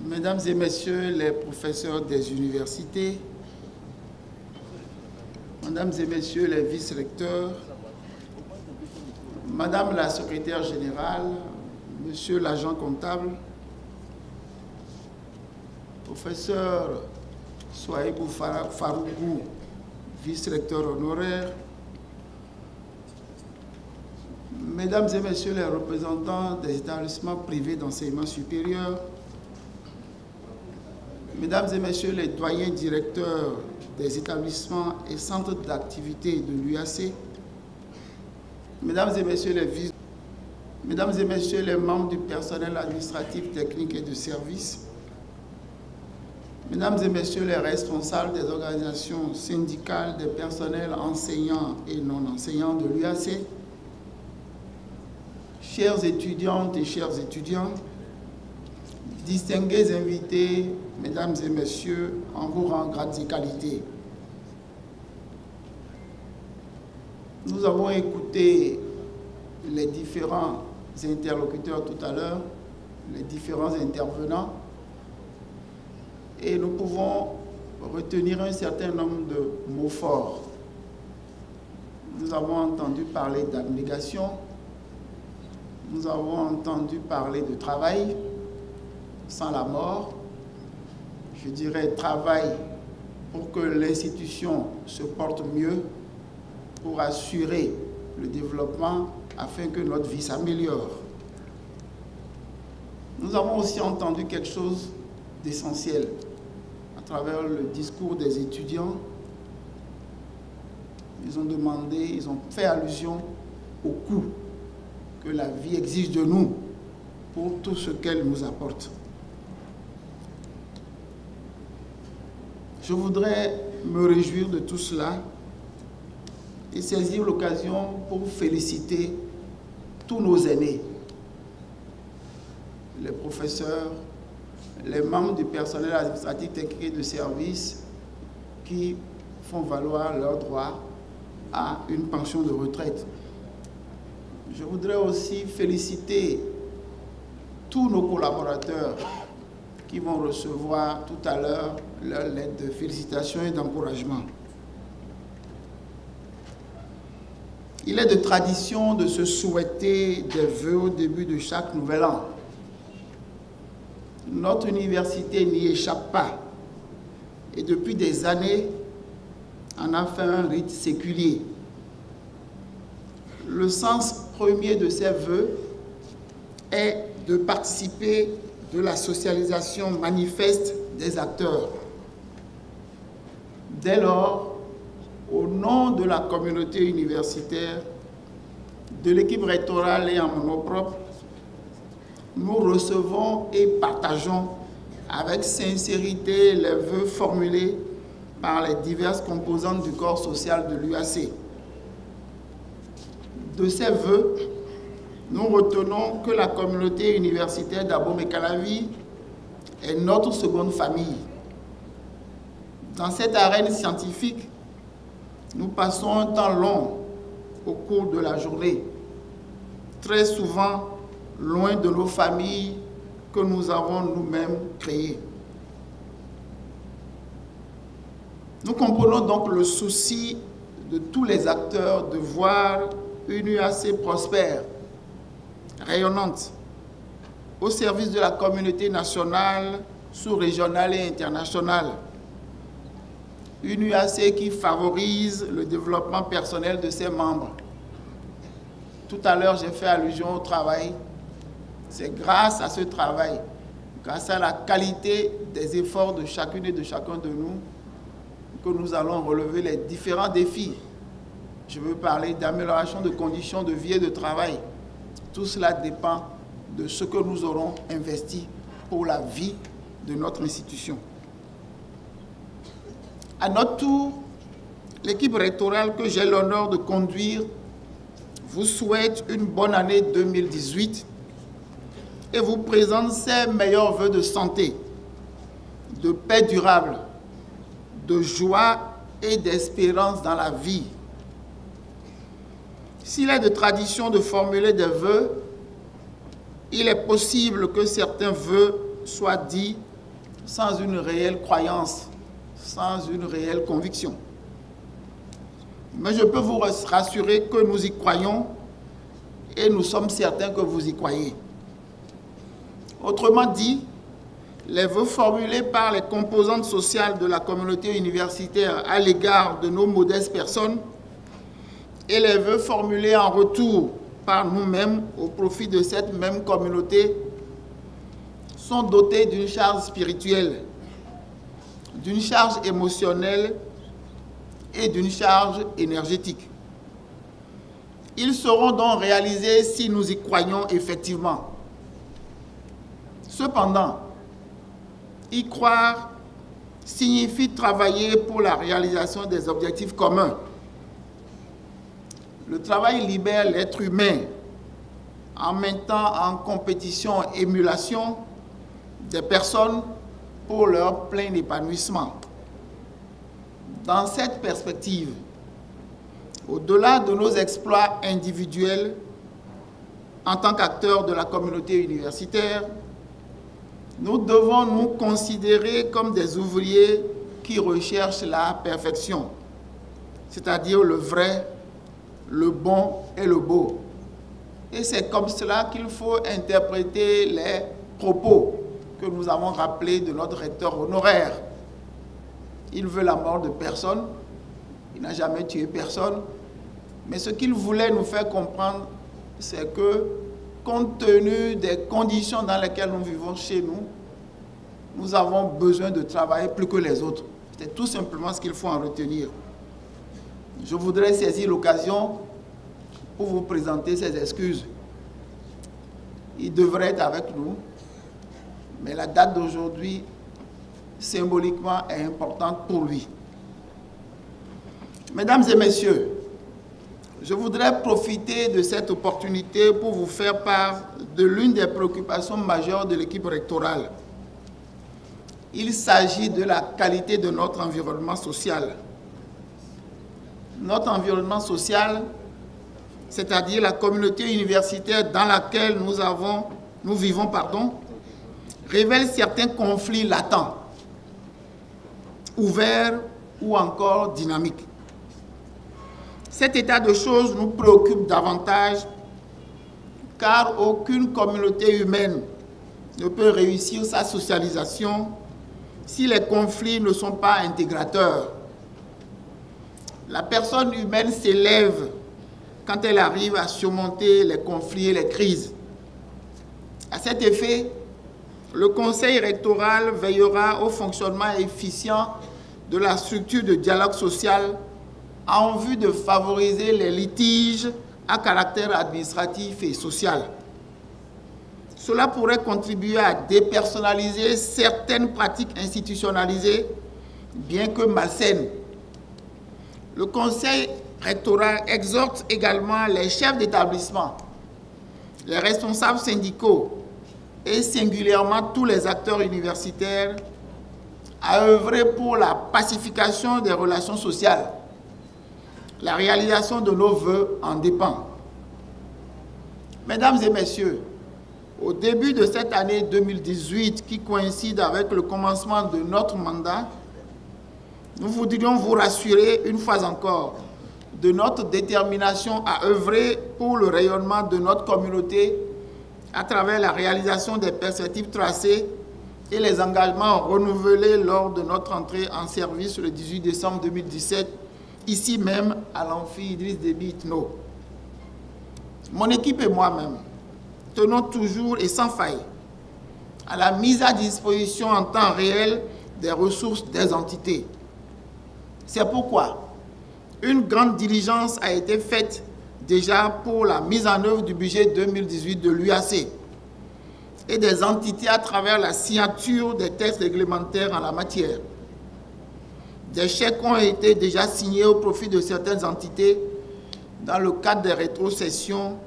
Mesdames et Messieurs les professeurs des universités, Mesdames et Messieurs les vice-recteurs, Madame la secrétaire générale, Monsieur l'agent comptable, Professeur Souaïbou Farougou, vice-recteur honoraire, Mesdames et Messieurs les représentants des établissements privés d'enseignement supérieur, Mesdames et Messieurs les doyens directeurs des établissements et centres d'activité de l'UAC, Mesdames et Messieurs les membres du personnel administratif, technique et de service, Mesdames et Messieurs les responsables des organisations syndicales des personnels enseignants et non enseignants de l'UAC, chères étudiantes et chers étudiants, distingués invités, Mesdames et Messieurs, en vos rangs, grades et qualités. Nous avons écouté les différents interlocuteurs tout à l'heure, les différents intervenants, et nous pouvons retenir un certain nombre de mots forts. Nous avons entendu parler d'abnégation, nous avons entendu parler de travail sans la mort, je dirais travail pour que l'institution se porte mieux, pour assurer le développement afin que notre vie s'améliore. Nous avons aussi entendu quelque chose d'essentiel à travers le discours des étudiants. Ils ont demandé, ils ont fait allusion au coût que la vie exige de nous pour tout ce qu'elle nous apporte. Je voudrais me réjouir de tout cela et saisir l'occasion pour féliciter tous nos aînés, les professeurs, les membres du personnel administratif, technique et de service qui font valoir leur droit à une pension de retraite. Je voudrais aussi féliciter tous nos collaborateurs qui vont recevoir tout à l'heure leur lettre de félicitations et d'encouragement. Il est de tradition de se souhaiter des vœux au début de chaque nouvel an. Notre université n'y échappe pas et depuis des années en a fait un rite séculier. Le sens premier de ces vœux est de participer de la socialisation manifeste des acteurs. Dès lors, au nom de la communauté universitaire, de l'équipe rectorale et en mon nom propre, nous recevons et partageons avec sincérité les vœux formulés par les diverses composantes du corps social de l'UAC. De ces vœux, nous retenons que la communauté universitaire d'Abomey-Calavi est notre seconde famille. Dans cette arène scientifique, nous passons un temps long au cours de la journée, très souvent loin de nos familles que nous avons nous-mêmes créées. Nous comprenons donc le souci de tous les acteurs de voir une UAC prospère, rayonnante, au service de la communauté nationale, sous-régionale et internationale. Une UAC qui favorise le développement personnel de ses membres. Tout à l'heure, j'ai fait allusion au travail. C'est grâce à ce travail, grâce à la qualité des efforts de chacune et de chacun de nous, que nous allons relever les différents défis. Je veux parler d'amélioration de conditions de vie et de travail. Tout cela dépend de ce que nous aurons investi pour la vie de notre institution. À notre tour, l'équipe rectorale que j'ai l'honneur de conduire vous souhaite une bonne année 2018 et vous présente ses meilleurs vœux de santé, de paix durable, de joie et d'espérance dans la vie. S'il est de tradition de formuler des vœux, il est possible que certains vœux soient dits sans une réelle croyance, sans une réelle conviction. Mais je peux vous rassurer que nous y croyons et nous sommes certains que vous y croyez. Autrement dit, les vœux formulés par les composantes sociales de la communauté universitaire à l'égard de nos modestes personnes et les vœux formulés en retour par nous-mêmes au profit de cette même communauté sont dotés d'une charge spirituelle, d'une charge émotionnelle et d'une charge énergétique. Ils seront donc réalisés si nous y croyons effectivement. Cependant, y croire signifie travailler pour la réalisation des objectifs communs. Le travail libère l'être humain en mettant en compétition et émulation des personnes pour leur plein épanouissement. Dans cette perspective, au-delà de nos exploits individuels en tant qu'acteurs de la communauté universitaire, nous devons nous considérer comme des ouvriers qui recherchent la perfection, c'est-à-dire le vrai, le bon et le beau. Et c'est comme cela qu'il faut interpréter les propos que nous avons rappelés de notre recteur honoraire. Il veut la mort de personne, il n'a jamais tué personne, mais ce qu'il voulait nous faire comprendre, c'est que, compte tenu des conditions dans lesquelles nous vivons chez nous, nous avons besoin de travailler plus que les autres. C'est tout simplement ce qu'il faut en retenir. Je voudrais saisir l'occasion pour vous présenter ses excuses. Il devrait être avec nous, mais la date d'aujourd'hui, symboliquement, est importante pour lui. Mesdames et messieurs, je voudrais profiter de cette opportunité pour vous faire part de l'une des préoccupations majeures de l'équipe rectorale. Il s'agit de la qualité de notre environnement social. Notre environnement social, c'est-à-dire la communauté universitaire dans laquelle nous vivons, révèle certains conflits latents, ouverts ou encore dynamiques. Cet état de choses nous préoccupe davantage car aucune communauté humaine ne peut réussir sa socialisation si les conflits ne sont pas intégrateurs. La personne humaine s'élève quand elle arrive à surmonter les conflits et les crises. À cet effet, le Conseil rectoral veillera au fonctionnement efficient de la structure de dialogue social en vue de favoriser les litiges à caractère administratif et social. Cela pourrait contribuer à dépersonnaliser certaines pratiques institutionnalisées, bien que malsaines. Le Conseil rectoral exhorte également les chefs d'établissement, les responsables syndicaux et singulièrement tous les acteurs universitaires à œuvrer pour la pacification des relations sociales. La réalisation de nos vœux en dépend. Mesdames et messieurs, au début de cette année 2018 qui coïncide avec le commencement de notre mandat, nous voudrions vous rassurer une fois encore de notre détermination à œuvrer pour le rayonnement de notre communauté à travers la réalisation des perspectives tracées et les engagements renouvelés lors de notre entrée en service le 18 décembre 2017, ici même à l'amphi Idriss Déby Itno. Mon équipe et moi-même tenons toujours et sans faille à la mise à disposition en temps réel des ressources des entités. C'est pourquoi une grande diligence a été faite déjà pour la mise en œuvre du budget 2018 de l'UAC et des entités à travers la signature des textes réglementaires en la matière. Des chèques ont été déjà signés au profit de certaines entités dans le cadre des rétrocessions,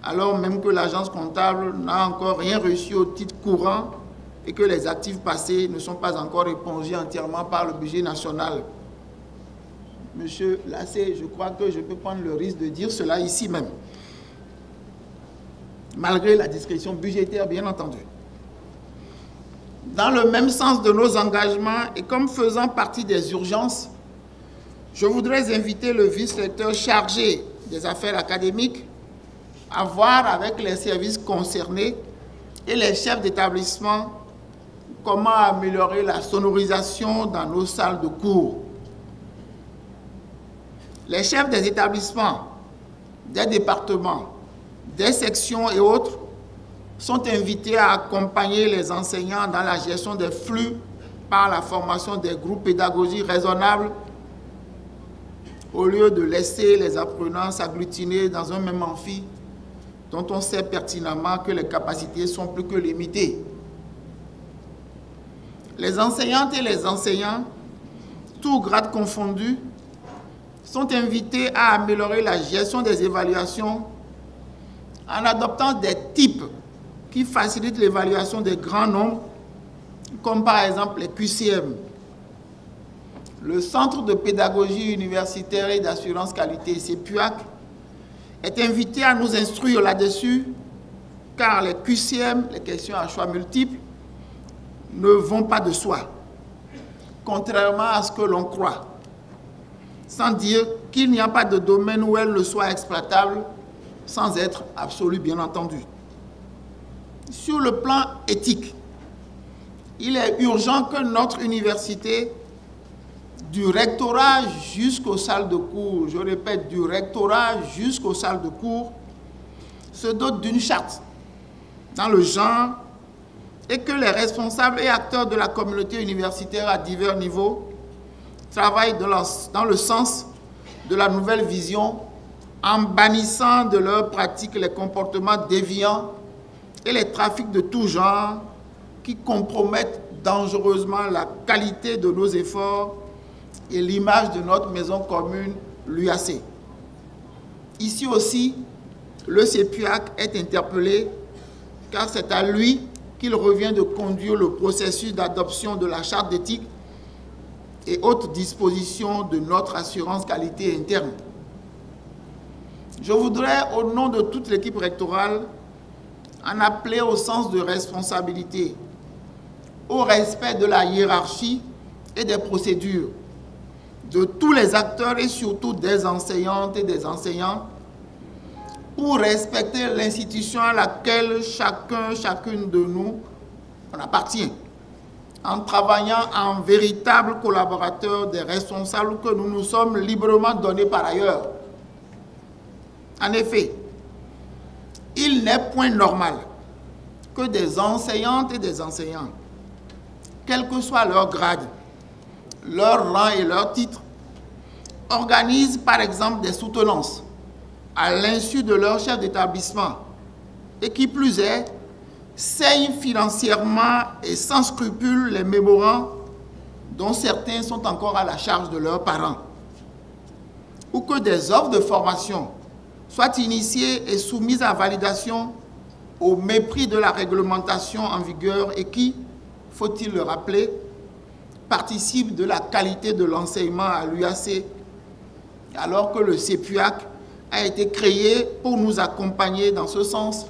alors même que l'agence comptable n'a encore rien reçu au titre courant et que les actifs passés ne sont pas encore épongés entièrement par le budget national. Monsieur Lassé, je crois que je peux prendre le risque de dire cela ici même, malgré la discrétion budgétaire, bien entendu. Dans le même sens de nos engagements et comme faisant partie des urgences, je voudrais inviter le vice-recteur chargé des affaires académiques à voir avec les services concernés et les chefs d'établissement comment améliorer la sonorisation dans nos salles de cours. Les chefs des établissements, des départements, des sections et autres sont invités à accompagner les enseignants dans la gestion des flux par la formation des groupes pédagogiques raisonnables au lieu de laisser les apprenants s'agglutiner dans un même amphi dont on sait pertinemment que les capacités sont plus que limitées. Les enseignantes et les enseignants, tous grades confondus, sont invités à améliorer la gestion des évaluations en adoptant des types qui facilitent l'évaluation des grands nombres, comme par exemple les QCM. Le Centre de pédagogie universitaire et d'assurance qualité, CEPUAC, est invité à nous instruire là-dessus, car les QCM, les questions à choix multiples, ne vont pas de soi, contrairement à ce que l'on croit, sans dire qu'il n'y a pas de domaine où elles ne soient exploitables, sans être absolues, bien entendu. Sur le plan éthique, il est urgent que notre université, du rectorat jusqu'aux salles de cours, je répète, du rectorat jusqu'aux salles de cours, se dote d'une charte dans le genre et que les responsables et acteurs de la communauté universitaire à divers niveaux travaillent dans le sens de la nouvelle vision en bannissant de leurs pratiques les comportements déviants et les trafics de tout genre qui compromettent dangereusement la qualité de nos efforts et l'image de notre maison commune, l'UAC. Ici aussi, le CEPUAC est interpellé car c'est à lui qu'il revient de conduire le processus d'adoption de la charte d'éthique et autres dispositions de notre assurance qualité interne. Je voudrais, au nom de toute l'équipe rectorale, en appeler au sens de responsabilité, au respect de la hiérarchie et des procédures, de tous les acteurs et surtout des enseignantes et des enseignants, pour respecter l'institution à laquelle chacune de nous on appartient, en travaillant en véritable collaborateur des responsables que nous nous sommes librement donnés par ailleurs. En effet, il n'est point normal que des enseignantes et des enseignants, quel que soit leur grade, leur rang et leur titre, organisent par exemple des soutenances à l'insu de leur chef d'établissement et qui plus est, saignent financièrement et sans scrupule les mémorants dont certains sont encore à la charge de leurs parents, ou que des offres de formation soient initiées et soumises à validation au mépris de la réglementation en vigueur et qui, faut-il le rappeler, participe de la qualité de l'enseignement à l'UAC, alors que le CEPUAC a été créé pour nous accompagner dans ce sens.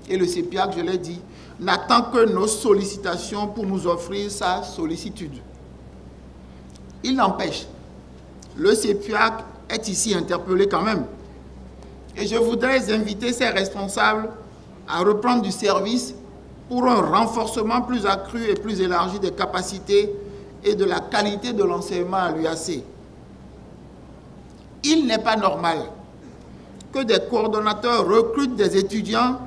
Et le CEPUAC, je l'ai dit, n'attend que nos sollicitations pour nous offrir sa sollicitude. Il n'empêche, le CEPUAC est ici interpellé quand même. Et je voudrais inviter ses responsables à reprendre du service pour un renforcement plus accru et plus élargi des capacités et de la qualité de l'enseignement à l'UAC. Il n'est pas normal que des coordonnateurs recrutent des étudiants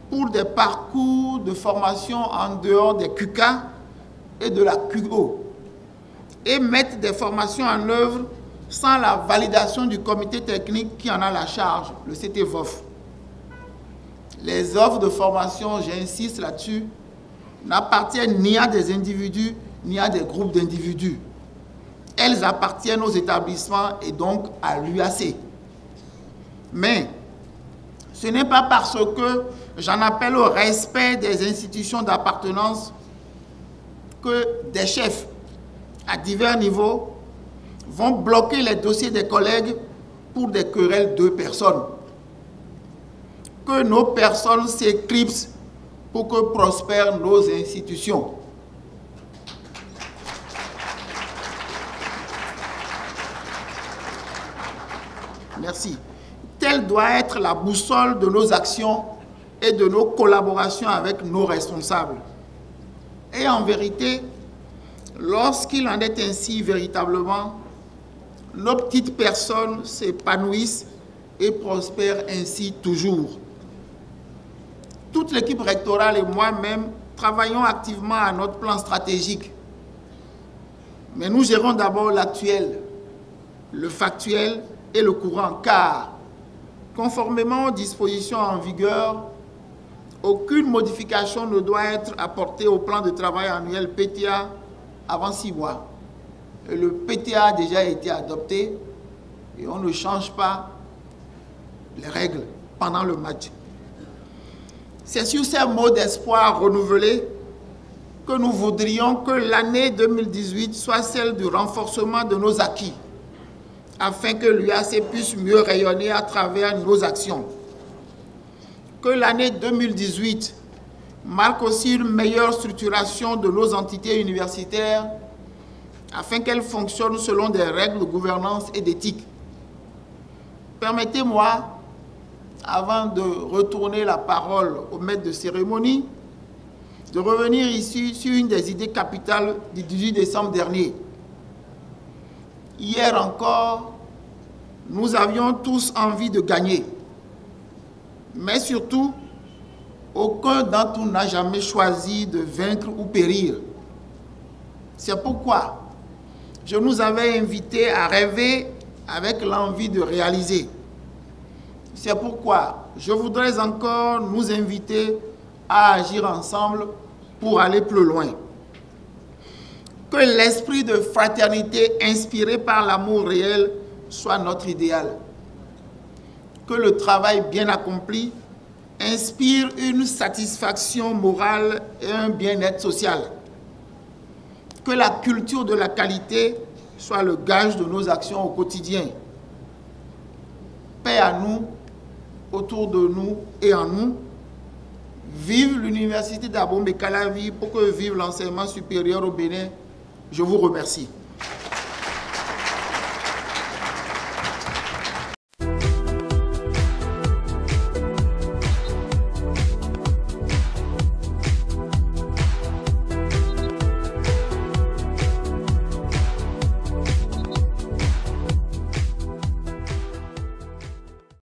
pour des parcours de formation en dehors des QK et de la QO et mettent des formations en œuvre sans la validation du comité technique qui en a la charge, le CTVOF. Les offres de formation, j'insiste là-dessus, n'appartiennent ni à des individus ni à des groupes d'individus. Elles appartiennent aux établissements et donc à l'UAC. Mais ce n'est pas parce que j'en appelle au respect des institutions d'appartenance que des chefs à divers niveaux vont bloquer les dossiers des collègues pour des querelles de personnes. Que nos personnes s'éclipsent pour que prospèrent nos institutions. Merci. Telle doit être la boussole de nos actions et de nos collaborations avec nos responsables. Et en vérité, lorsqu'il en est ainsi véritablement, nos petites personnes s'épanouissent et prospèrent ainsi toujours. Toute l'équipe rectorale et moi-même travaillons activement à notre plan stratégique. Mais nous gérons d'abord l'actuel, le factuel et le courant, car, conformément aux dispositions en vigueur, aucune modification ne doit être apportée au plan de travail annuel PTA avant 6 mois. Et le PTA a déjà été adopté et on ne change pas les règles pendant le match. C'est sur ces mots d'espoir renouvelés que nous voudrions que l'année 2018 soit celle du renforcement de nos acquis, afin que l'UAC puisse mieux rayonner à travers nos actions. Que l'année 2018 marque aussi une meilleure structuration de nos entités universitaires afin qu'elles fonctionnent selon des règles de gouvernance et d'éthique. Permettez-moi, avant de retourner la parole au maître de cérémonie, de revenir ici sur une des idées capitales du 18 décembre dernier. Hier encore, nous avions tous envie de gagner. Mais surtout, aucun d'entre nous n'a jamais choisi de vaincre ou périr. C'est pourquoi je nous avais invités à rêver avec l'envie de réaliser. C'est pourquoi je voudrais encore nous inviter à agir ensemble pour aller plus loin. Que l'esprit de fraternité inspiré par l'amour réel soit notre idéal. Que le travail bien accompli inspire une satisfaction morale et un bien-être social. Que la culture de la qualité soit le gage de nos actions au quotidien. Paix à nous, autour de nous et en nous. Vive l'université d'Abomey-Calavi pour que vive l'enseignement supérieur au Bénin. Je vous remercie.